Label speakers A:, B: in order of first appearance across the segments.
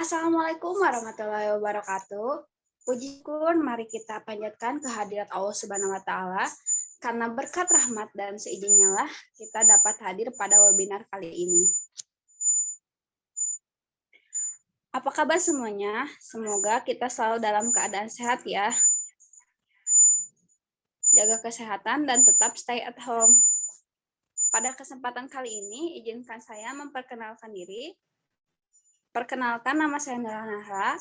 A: Assalamualaikum warahmatullahi wabarakatuh. Puji syukur, mari kita panjatkan kehadirat Allah Subhanahu wa Ta'ala. Karena berkat rahmat dan seizinnya lah kita dapat hadir pada webinar kali ini. Apa kabar semuanya? Semoga kita selalu dalam keadaan sehat ya. Jaga kesehatan dan tetap stay at home. Pada kesempatan kali ini, izinkan saya memperkenalkan diri. Perkenalkan, nama saya Nurah Nahra.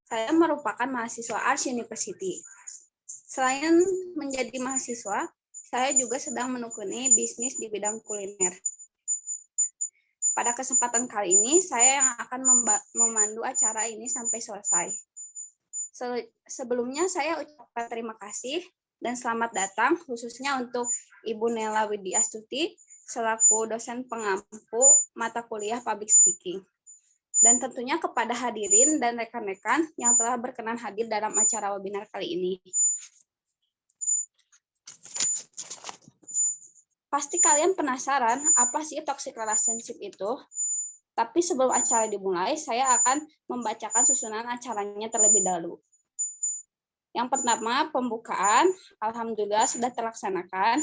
A: Saya merupakan mahasiswa Arts University. Selain menjadi mahasiswa, saya juga sedang menekuni bisnis di bidang kuliner. Pada kesempatan kali ini, saya yang akan memandu acara ini sampai selesai. Sebelumnya, saya ucapkan terima kasih dan selamat datang khususnya untuk Ibu Nela Widiastuti selaku dosen pengampu mata kuliah Public Speaking. Dan tentunya kepada hadirin dan rekan-rekan yang telah berkenan hadir dalam acara webinar kali ini. Pasti kalian penasaran apa sih toxic relationship itu? Tapi sebelum acara dimulai, saya akan membacakan susunan acaranya terlebih dahulu. Yang pertama, pembukaan, alhamdulillah sudah terlaksanakan.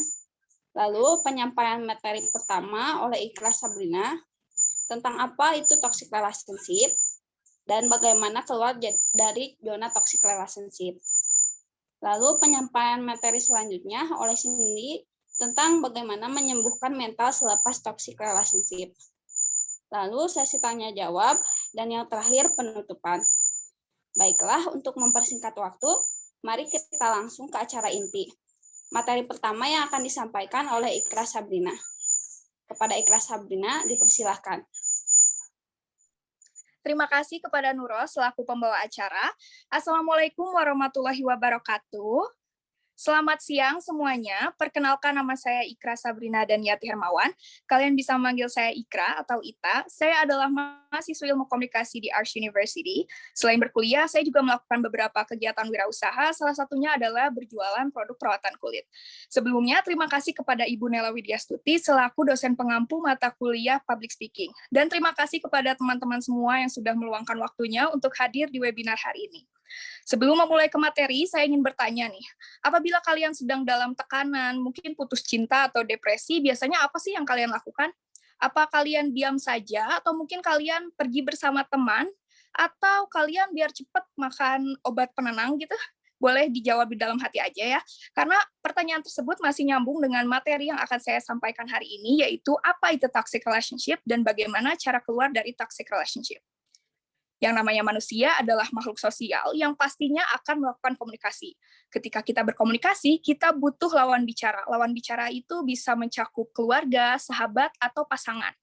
A: Lalu penyampaian materi pertama oleh Ikhlas Sabrina, tentang apa itu toxic relationship dan bagaimana keluar dari zona toxic relationship. Lalu penyampaian materi selanjutnya oleh Cindy tentang bagaimana menyembuhkan mental selepas toxic relationship. Lalu sesi tanya jawab dan yang terakhir penutupan. Baiklah, untuk mempersingkat waktu, mari kita langsung ke acara inti. Materi pertama yang akan disampaikan oleh Ikhlas Sabrina. Kepada Ikhlas Sabrina, dipersilahkan.
B: Terima kasih kepada Nurul selaku pembawa acara. Assalamualaikum warahmatullahi wabarakatuh. Selamat siang semuanya. Perkenalkan, nama saya Ikra Sabrina dan Yati Hermawan. Kalian bisa manggil saya Ikra atau Ita. Saya adalah mahasiswa ilmu komunikasi di Arts University. Selain berkuliah, saya juga melakukan beberapa kegiatan wirausaha, salah satunya adalah berjualan produk perawatan kulit. Sebelumnya, terima kasih kepada Ibu Nela Widiastuti selaku dosen pengampu mata kuliah Public Speaking. Dan terima kasih kepada teman-teman semua yang sudah meluangkan waktunya untuk hadir di webinar hari ini. Sebelum memulai ke materi, saya ingin bertanya nih, apabila kalian sedang dalam tekanan, mungkin putus cinta atau depresi, biasanya apa sih yang kalian lakukan? Apa kalian diam saja, atau mungkin kalian pergi bersama teman, atau kalian biar cepat makan obat penenang gitu? Boleh dijawab di dalam hati aja ya, karena pertanyaan tersebut masih nyambung dengan materi yang akan saya sampaikan hari ini, yaitu apa itu toxic relationship dan bagaimana cara keluar dari toxic relationship. Yang namanya manusia adalah makhluk sosial yang pastinya akan melakukan komunikasi. Ketika kita berkomunikasi, kita butuh lawan bicara. Lawan bicara itu bisa mencakup keluarga, sahabat, atau pasangan.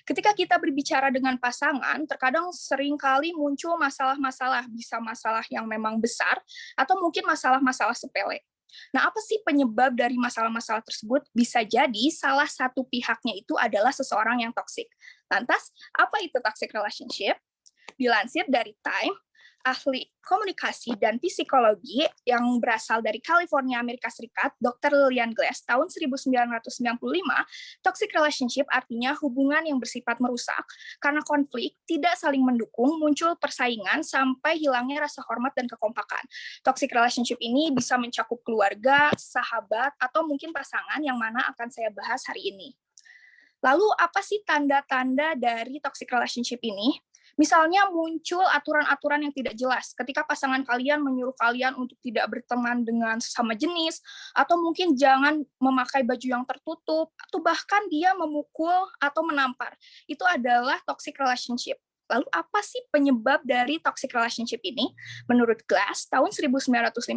B: Ketika kita berbicara dengan pasangan, terkadang seringkali muncul masalah-masalah, bisa masalah yang memang besar, atau mungkin masalah-masalah sepele. Nah, apa sih penyebab dari masalah-masalah tersebut? Bisa jadi salah satu pihaknya itu adalah seseorang yang toksik. Lantas, apa itu toxic relationship? Dilansir dari Time, ahli komunikasi dan psikologi yang berasal dari California, Amerika Serikat, Dr. Lillian Glass, tahun 1995, toxic relationship artinya hubungan yang bersifat merusak karena konflik, tidak saling mendukung, muncul persaingan, sampai hilangnya rasa hormat dan kekompakan. Toxic relationship ini bisa mencakup keluarga, sahabat, atau mungkin pasangan yang mana akan saya bahas hari ini. Lalu, apa sih tanda-tanda dari toxic relationship ini? Misalnya muncul aturan-aturan yang tidak jelas ketika pasangan kalian menyuruh kalian untuk tidak berteman dengan sesama jenis, atau mungkin jangan memakai baju yang tertutup, atau bahkan dia memukul atau menampar. Itu adalah toxic relationship. Lalu apa sih penyebab dari toxic relationship ini? Menurut Glass, tahun 1955,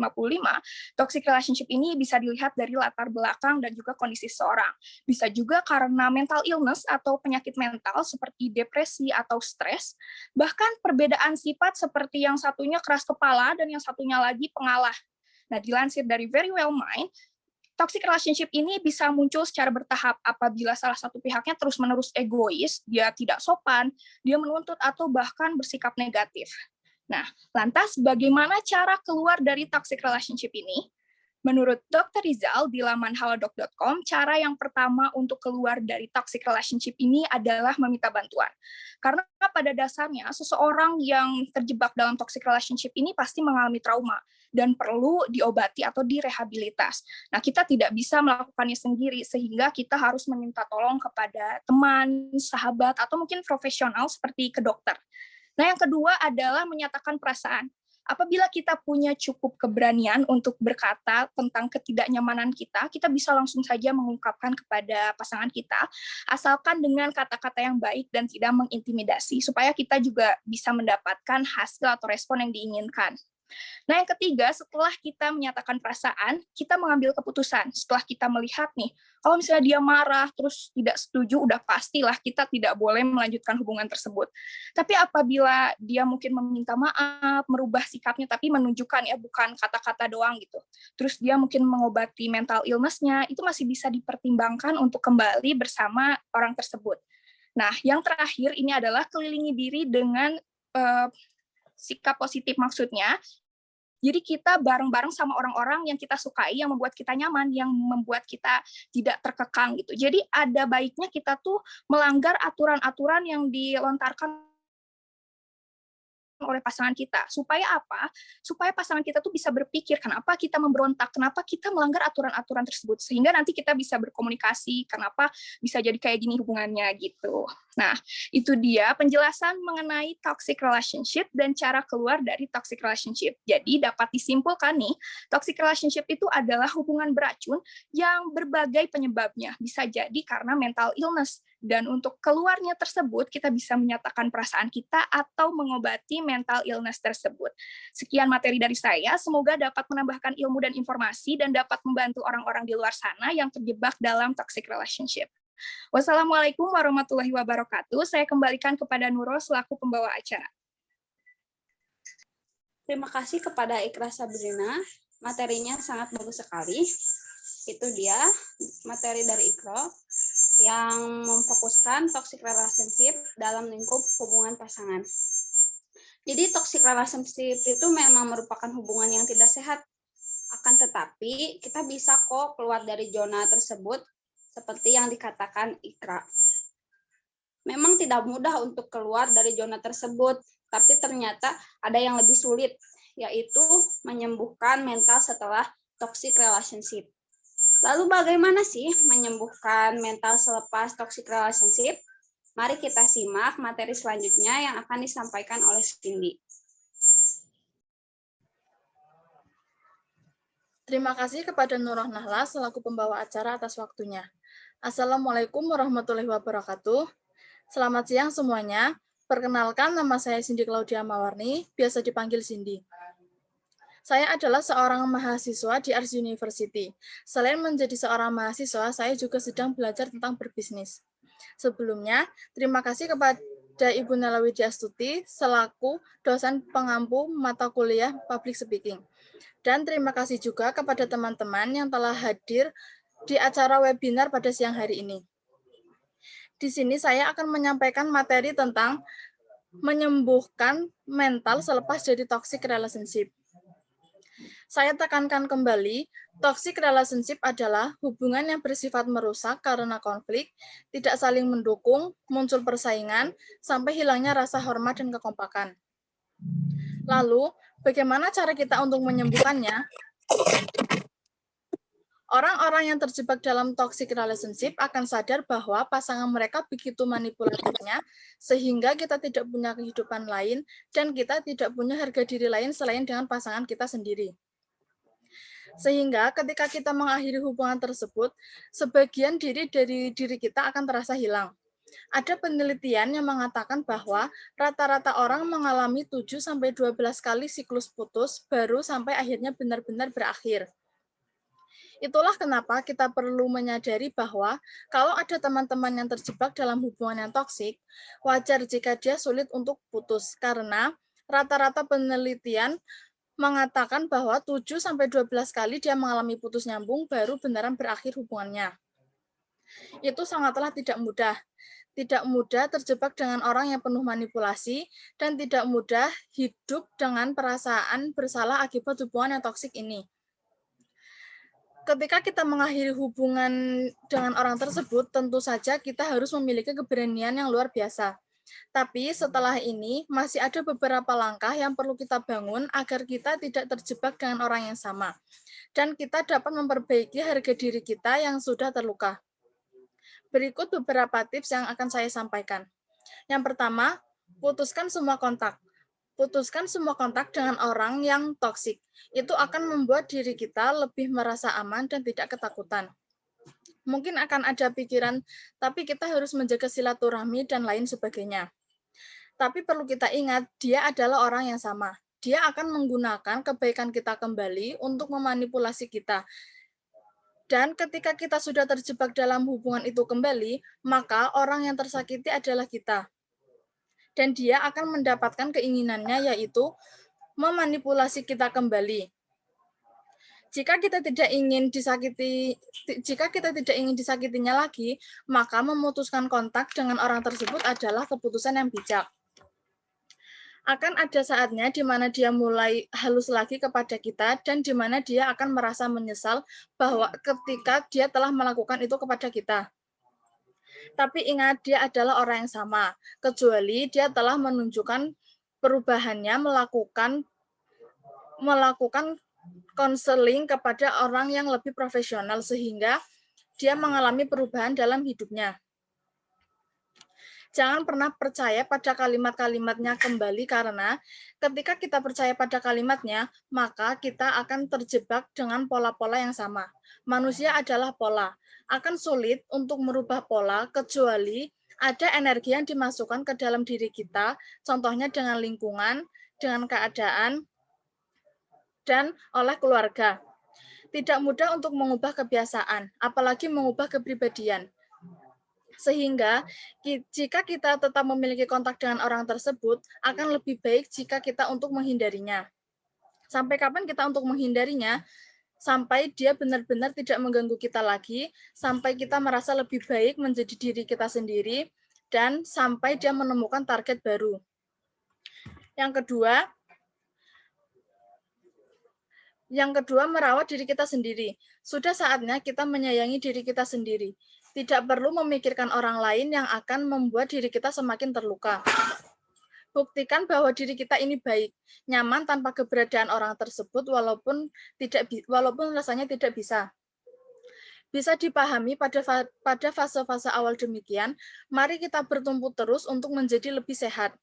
B: toxic relationship ini bisa dilihat dari latar belakang dan juga kondisi seseorang. Bisa juga karena mental illness atau penyakit mental seperti depresi atau stres, bahkan perbedaan sifat seperti yang satunya keras kepala dan yang satunya lagi pengalah. Nah, dilansir dari Very Well Mind, toxic relationship ini bisa muncul secara bertahap apabila salah satu pihaknya terus-menerus egois, dia tidak sopan, dia menuntut atau bahkan bersikap negatif. Nah, lantas bagaimana cara keluar dari toxic relationship ini? Menurut Dr. Rizal di laman halodoc.com, cara yang pertama untuk keluar dari toxic relationship ini adalah meminta bantuan. Karena pada dasarnya seseorang yang terjebak dalam toxic relationship ini pasti mengalami trauma dan perlu diobati atau direhabilitas. Nah, kita tidak bisa melakukannya sendiri sehingga kita harus meminta tolong kepada teman, sahabat, atau mungkin profesional seperti ke dokter. Nah, yang kedua adalah menyatakan perasaan. Apabila kita punya cukup keberanian untuk berkata tentang ketidaknyamanan kita, kita bisa langsung saja mengungkapkan kepada pasangan kita, asalkan dengan kata-kata yang baik dan tidak mengintimidasi, supaya kita juga bisa mendapatkan hasil atau respon yang diinginkan. Nah, yang ketiga, setelah kita menyatakan perasaan, kita mengambil keputusan. Setelah kita melihat nih, kalau misalnya dia marah, terus tidak setuju, udah pastilah kita tidak boleh melanjutkan hubungan tersebut. Tapi apabila dia mungkin meminta maaf, merubah sikapnya, tapi menunjukkan ya bukan kata-kata doang gitu. Terus dia mungkin mengobati mental illness-nya, itu masih bisa dipertimbangkan untuk kembali bersama orang tersebut. Nah, yang terakhir ini adalah kelilingi diri dengan sikap positif, maksudnya jadi kita bareng-bareng sama orang-orang yang kita sukai, yang membuat kita nyaman, yang membuat kita tidak terkekang gitu. Jadi ada baiknya kita tuh melanggar aturan-aturan yang dilontarkan oleh pasangan kita. Supaya apa? Supaya pasangan kita tuh bisa berpikir, kenapa kita memberontak, kenapa kita melanggar aturan-aturan tersebut. Sehingga nanti kita bisa berkomunikasi, kenapa bisa jadi kayak gini hubungannya gitu. Nah, itu dia penjelasan mengenai toxic relationship dan cara keluar dari toxic relationship. Jadi dapat disimpulkan nih, toxic relationship itu adalah hubungan beracun yang berbagai penyebabnya. Bisa jadi karena mental illness. Dan untuk keluarnya tersebut, kita bisa menyatakan perasaan kita atau mengobati mental illness tersebut. Sekian materi dari saya, semoga dapat menambahkan ilmu dan informasi dan dapat membantu orang-orang di luar sana yang terjebak dalam toxic relationship. Wassalamualaikum warahmatullahi wabarakatuh. Saya kembalikan kepada Nurul selaku pembawa acara.
A: Terima kasih kepada Ikra Sabrina. Materinya sangat bagus sekali. Itu dia materi dari Ikra yang memfokuskan toxic relationship dalam lingkup hubungan pasangan. Jadi toxic relationship itu memang merupakan hubungan yang tidak sehat. Akan tetapi kita bisa kok keluar dari zona tersebut seperti yang dikatakan Ikra. Memang tidak mudah untuk keluar dari zona tersebut, tapi ternyata ada yang lebih sulit, yaitu menyembuhkan mental setelah toxic relationship. Lalu bagaimana sih menyembuhkan mental selepas toxic relationship? Mari kita simak materi selanjutnya yang akan disampaikan oleh Cindy.
C: Terima kasih kepada Nurah Nahla selaku pembawa acara atas waktunya. Assalamualaikum warahmatullahi wabarakatuh. Selamat siang semuanya. Perkenalkan, nama saya Cindy Claudia Mawarni, biasa dipanggil Cindy. Saya adalah seorang mahasiswa di Ars University. Selain menjadi seorang mahasiswa, saya juga sedang belajar tentang berbisnis. Sebelumnya, terima kasih kepada Ibu Nela Widyastuti selaku dosen pengampu mata kuliah Public Speaking. Dan terima kasih juga kepada teman-teman yang telah hadir di acara webinar pada siang hari ini. Di sini saya akan menyampaikan materi tentang menyembuhkan mental selepas dari toxic relationship. Saya tekankan kembali, toxic relationship adalah hubungan yang bersifat merusak karena konflik, tidak saling mendukung, muncul persaingan, sampai hilangnya rasa hormat dan kekompakan. Lalu, bagaimana cara kita untuk menyembuhkannya? Orang-orang yang terjebak dalam toxic relationship akan sadar bahwa pasangan mereka begitu manipulatifnya, sehingga kita tidak punya kehidupan lain, dan kita tidak punya harga diri lain selain dengan pasangan kita sendiri. Sehingga ketika kita mengakhiri hubungan tersebut, sebagian diri dari diri kita akan terasa hilang. Ada penelitian yang mengatakan bahwa rata-rata orang mengalami 7-12 kali siklus putus baru sampai akhirnya benar-benar berakhir. Itulah kenapa kita perlu menyadari bahwa kalau ada teman-teman yang terjebak dalam hubungan yang toksik, wajar jika dia sulit untuk putus, karena rata-rata penelitian mengatakan bahwa 7-12 kali dia mengalami putus nyambung baru beneran berakhir hubungannya. Itu sangatlah tidak mudah. Tidak mudah terjebak dengan orang yang penuh manipulasi dan tidak mudah hidup dengan perasaan bersalah akibat hubungan yang toksik ini. Ketika kita mengakhiri hubungan dengan orang tersebut, tentu saja kita harus memiliki keberanian yang luar biasa. Tapi setelah ini, masih ada beberapa langkah yang perlu kita bangun agar kita tidak terjebak dengan orang yang sama. Dan kita dapat memperbaiki harga diri kita yang sudah terluka. Berikut beberapa tips yang akan saya sampaikan. Yang pertama, putuskan semua kontak. Putuskan semua kontak dengan orang yang toksik. Itu akan membuat diri kita lebih merasa aman dan tidak ketakutan. Mungkin akan ada pikiran, tapi kita harus menjaga silaturahmi dan lain sebagainya. Tapi perlu kita ingat, dia adalah orang yang sama. Dia akan menggunakan kebaikan kita kembali untuk memanipulasi kita. Dan ketika kita sudah terjebak dalam hubungan itu kembali, maka orang yang tersakiti adalah kita. Dan dia akan mendapatkan keinginannya, yaitu memanipulasi kita kembali. Jika kita tidak ingin disakitinya lagi, maka memutuskan kontak dengan orang tersebut adalah keputusan yang bijak. Akan ada saatnya di mana dia mulai halus lagi kepada kita dan di mana dia akan merasa menyesal bahwa ketika dia telah melakukan itu kepada kita. Tapi ingat, dia adalah orang yang sama, kecuali dia telah menunjukkan perubahannya, melakukan konseling kepada orang yang lebih profesional sehingga dia mengalami perubahan dalam hidupnya. Jangan pernah percaya pada kalimat-kalimatnya kembali, karena ketika kita percaya pada kalimatnya, maka kita akan terjebak dengan pola-pola yang sama. Manusia adalah pola. Akan sulit untuk merubah pola kecuali ada energi yang dimasukkan ke dalam diri kita, contohnya dengan lingkungan, dengan keadaan, dan oleh keluarga. Tidak mudah untuk mengubah kebiasaan, apalagi mengubah kepribadian. Sehingga jika kita tetap memiliki kontak dengan orang tersebut, akan lebih baik jika kita untuk menghindarinya. Sampai kapan kita untuk menghindarinya? Sampai dia benar-benar tidak mengganggu kita lagi, sampai kita merasa lebih baik menjadi diri kita sendiri, dan sampai dia menemukan target baru. Yang kedua, merawat diri kita sendiri. Sudah saatnya kita menyayangi diri kita sendiri. Tidak perlu memikirkan orang lain yang akan membuat diri kita semakin terluka. Buktikan bahwa diri kita ini baik, nyaman tanpa keberadaan orang tersebut, walaupun rasanya tidak bisa. Bisa dipahami pada fase-fase awal demikian, mari kita bertumpu terus untuk menjadi lebih sehat.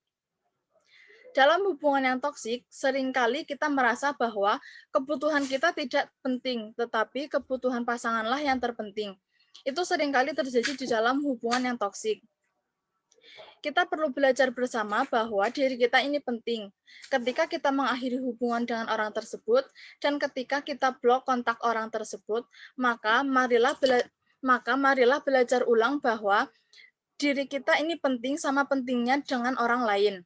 C: Dalam hubungan yang toksik, seringkali kita merasa bahwa kebutuhan kita tidak penting, tetapi kebutuhan pasanganlah yang terpenting. Itu seringkali terjadi di dalam hubungan yang toksik. Kita perlu belajar bersama bahwa diri kita ini penting. Ketika kita mengakhiri hubungan dengan orang tersebut, dan ketika kita blok kontak orang tersebut, maka marilah belajar ulang bahwa diri kita ini penting sama pentingnya dengan orang lain.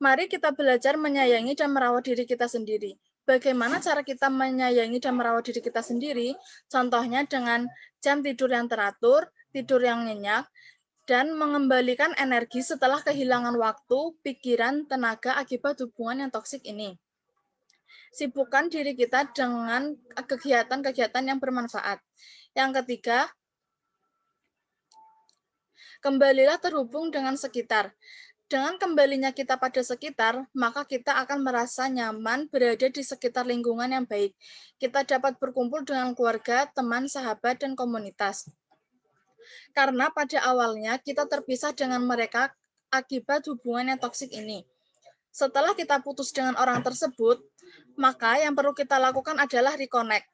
C: Mari kita belajar menyayangi dan merawat diri kita sendiri. Bagaimana cara kita menyayangi dan merawat diri kita sendiri? Contohnya dengan jam tidur yang teratur, tidur yang nyenyak, dan mengembalikan energi setelah kehilangan waktu, pikiran, tenaga akibat hubungan yang toksik ini. Sibukkan diri kita dengan kegiatan-kegiatan yang bermanfaat. Yang ketiga, kembalilah terhubung dengan sekitar. Dengan kembalinya kita pada sekitar, maka kita akan merasa nyaman berada di sekitar lingkungan yang baik. Kita dapat berkumpul dengan keluarga, teman, sahabat, dan komunitas. Karena pada awalnya kita terpisah dengan mereka akibat hubungan yang toksik ini. Setelah kita putus dengan orang tersebut, maka yang perlu kita lakukan adalah reconnect.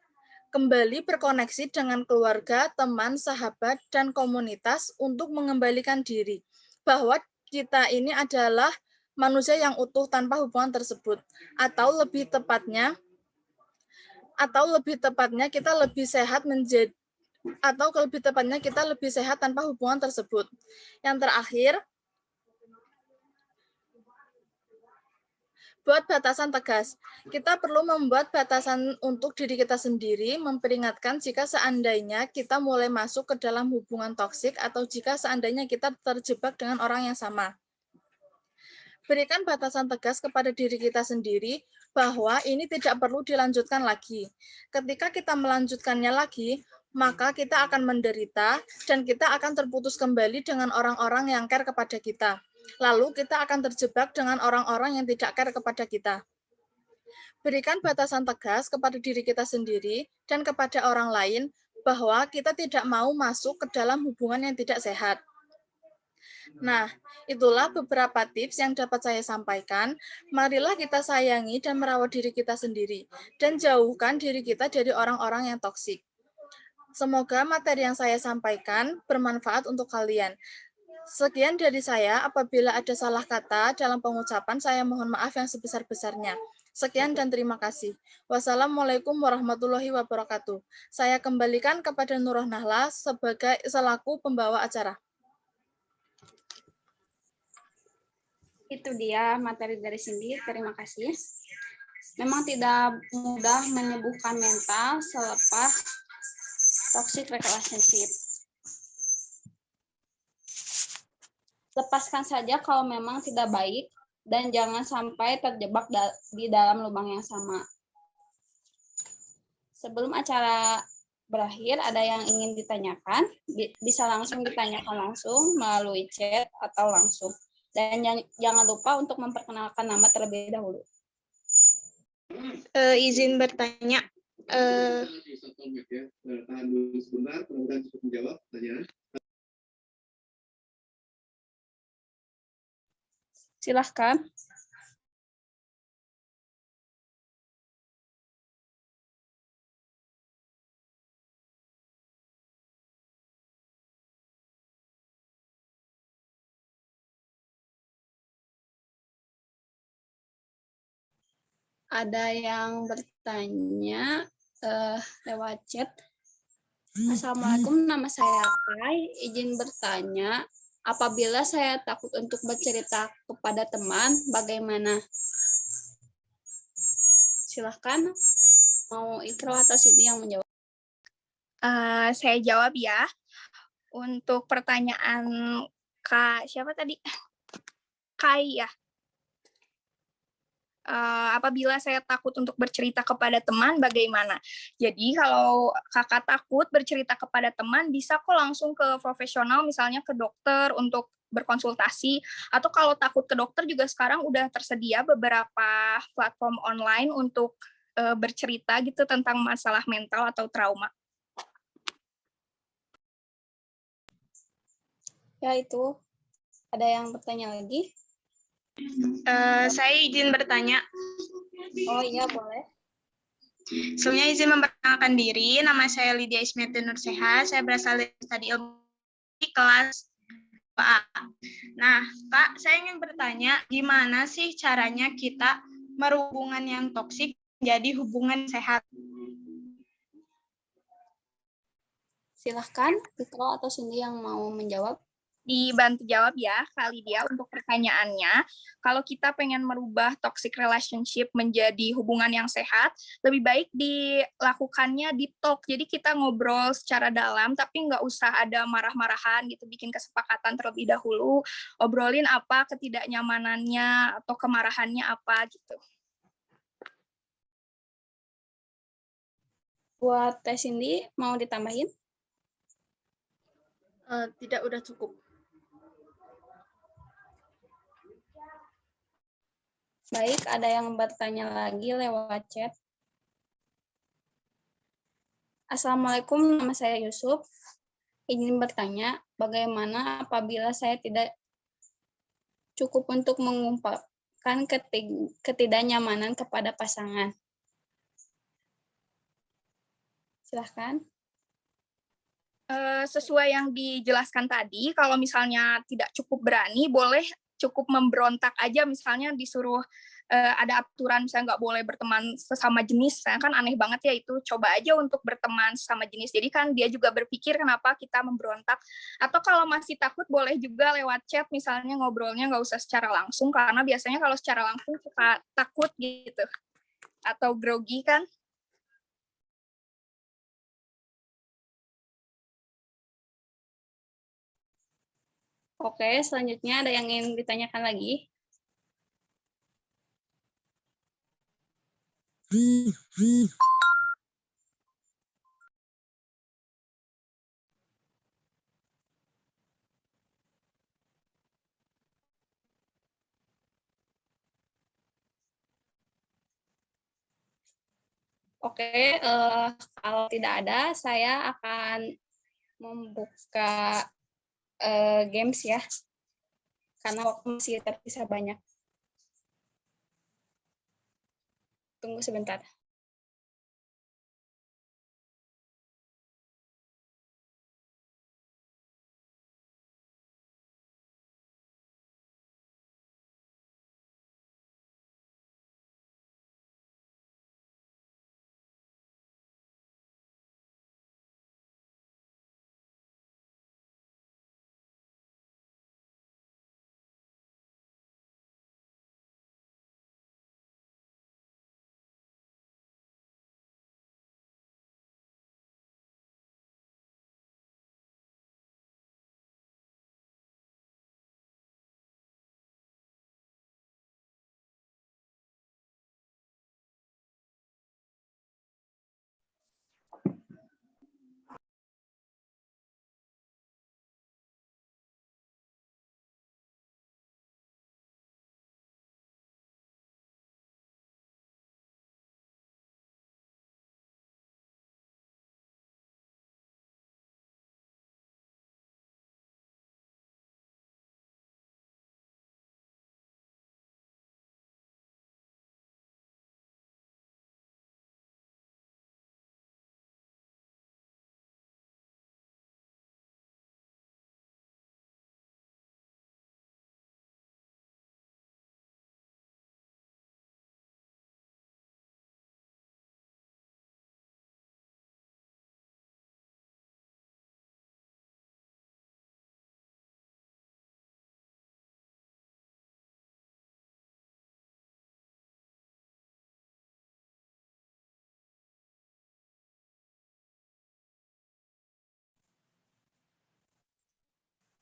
C: Kembali berkoneksi dengan keluarga, teman, sahabat, dan komunitas untuk mengembalikan diri. Bahwa kita ini adalah manusia yang utuh tanpa hubungan tersebut, atau lebih tepatnya kita lebih sehat tanpa hubungan tersebut. Yang terakhir, buat batasan tegas. Kita perlu membuat batasan untuk diri kita sendiri, memperingatkan jika seandainya kita mulai masuk ke dalam hubungan toksik atau jika seandainya kita terjebak dengan orang yang sama. Berikan batasan tegas kepada diri kita sendiri bahwa ini tidak perlu dilanjutkan lagi. Ketika kita melanjutkannya lagi, maka kita akan menderita dan kita akan terputus kembali dengan orang-orang yang care kepada kita. Lalu kita akan terjebak dengan orang-orang yang tidak care kepada kita. Berikan batasan tegas kepada diri kita sendiri dan kepada orang lain bahwa kita tidak mau masuk ke dalam hubungan yang tidak sehat. Nah, itulah beberapa tips yang dapat saya sampaikan. Marilah kita sayangi dan merawat diri kita sendiri, dan jauhkan diri kita dari orang-orang yang toksik. Semoga materi yang saya sampaikan bermanfaat untuk kalian. Sekian dari saya, apabila ada salah kata dalam pengucapan, saya mohon maaf yang sebesar-besarnya. Sekian dan terima kasih. Wassalamualaikum warahmatullahi wabarakatuh. Saya kembalikan kepada Nurah Nahla selaku pembawa acara.
A: Itu dia materi dari Cindy, terima kasih. Memang tidak mudah menyembuhkan mental selepas toxic relationship. Lepaskan saja kalau memang tidak baik dan jangan sampai terjebak di dalam lubang yang sama. Sebelum acara berakhir, ada yang ingin ditanyakan, bisa langsung ditanyakan langsung melalui chat atau langsung. Dan jangan lupa untuk memperkenalkan nama terlebih dahulu.
D: Izin bertanya.
E: Tahan dulu sebentar, mudah-mudahan cukup menjawab pertanyaan.
A: Silahkan. Ada yang bertanya lewat chat. Assalamualaikum, nama saya Kai. Izin bertanya, apabila saya takut untuk bercerita kepada teman, bagaimana? Silahkan, mau Ikro atau Siti yang menjawab?
B: Saya jawab ya. Untuk pertanyaan Kak, siapa tadi? Kai ya. Apabila saya takut untuk bercerita kepada teman, bagaimana? Jadi kalau kakak takut bercerita kepada teman, bisa kok langsung ke profesional, misalnya ke dokter untuk berkonsultasi, atau kalau takut ke dokter juga sekarang udah tersedia beberapa platform online untuk bercerita gitu tentang masalah mental atau trauma.
A: Ya itu, ada yang bertanya lagi?
D: Saya izin bertanya.
A: Oh iya, boleh.
D: Sebelumnya izin memperkenalkan diri, nama saya Lydia Ismiati Nurseha, saya berasal dari Studi Ilmu kelas A. Nah, Kak, saya ingin bertanya, gimana sih caranya kita merubungan yang toksik menjadi hubungan sehat?
A: Silahkan, Ikro atau Cindy yang mau menjawab.
B: Dibantu jawab ya, Kak Lydia, untuk pertanyaannya. Kalau kita pengen merubah toxic relationship menjadi hubungan yang sehat, lebih baik dilakukannya deep talk. Jadi kita ngobrol secara dalam, tapi nggak usah ada marah-marahan gitu, bikin kesepakatan terlebih dahulu, obrolin apa ketidaknyamanannya atau kemarahannya apa gitu.
A: Buat Teh Cindy, mau ditambahin?
C: Tidak, udah cukup.
A: Baik, ada yang bertanya lagi lewat chat. Assalamualaikum, nama saya Yusuf. Ingin bertanya, bagaimana apabila saya tidak cukup untuk mengungkapkan ketidaknyamanan kepada pasangan? Silahkan.
B: Sesuai yang dijelaskan tadi, kalau misalnya tidak cukup berani, boleh cukup memberontak aja, misalnya disuruh ada aturan misalnya nggak boleh berteman sesama jenis, saya kan aneh banget ya itu, coba aja untuk berteman sesama jenis, jadi kan dia juga berpikir kenapa kita memberontak. Atau kalau masih takut boleh juga lewat chat, misalnya ngobrolnya nggak usah secara langsung, karena biasanya kalau secara langsung suka takut gitu, atau grogi kan.
A: Oke, selanjutnya ada yang ingin ditanyakan lagi? Oke, kalau tidak ada, saya akan membuka games ya, karena waktu masih tersisa banyak. Tunggu sebentar.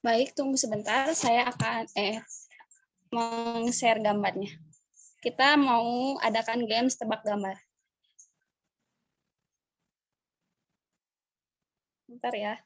A: Baik, tunggu sebentar. Saya akan meng-share gambarnya. Kita mau adakan games tebak gambar. Bentar ya.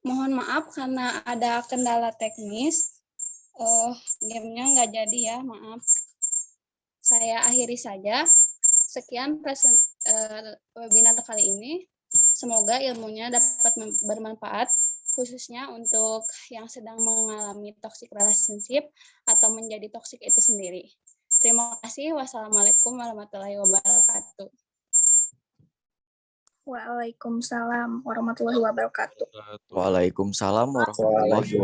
A: Mohon maaf karena ada kendala teknis. Gamenya nggak jadi ya, maaf. Saya akhiri saja. Sekian webinar kali ini. Semoga ilmunya dapat bermanfaat, khususnya untuk yang sedang mengalami toxic relationship atau menjadi toxic itu sendiri. Terima kasih. Wassalamualaikum warahmatullahi wabarakatuh.
B: Waalaikumsalam warahmatullahi wabarakatuh.
F: Waalaikumsalam warahmatullahi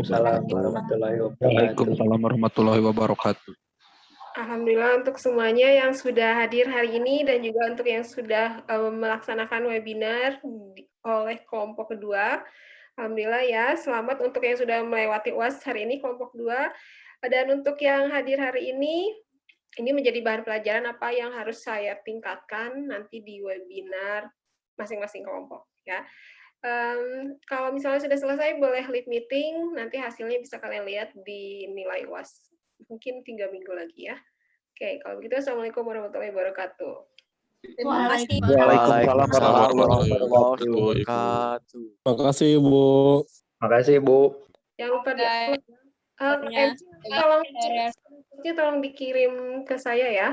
F: wabarakatuh.
G: Waalaikumsalam warahmatullahi wabarakatuh.
H: Alhamdulillah untuk semuanya yang sudah hadir hari ini dan juga untuk yang sudah melaksanakan webinar oleh kelompok kedua. Alhamdulillah ya, selamat untuk yang sudah melewati UAS hari ini kelompok 2. Dan untuk yang hadir hari ini menjadi bahan pelajaran apa yang harus saya tingkatkan nanti di webinar masing-masing kelompok ya. Kalau misalnya sudah selesai boleh leave meeting, nanti hasilnya bisa kalian lihat di nilai UAS. Mungkin 3 minggu lagi ya. Oke, kalau begitu Assalamualaikum warahmatullahi wabarakatuh.
F: Waalaikumsalam warahmatullahi wabarakatuh.
G: Terima kasih, Bu.
I: Terima kasih, Bu.
H: Jangan lupa tolong dikirim ke saya ya.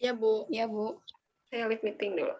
C: Ya, Bu.
A: Ya, Bu.
H: Saya leave meeting dulu.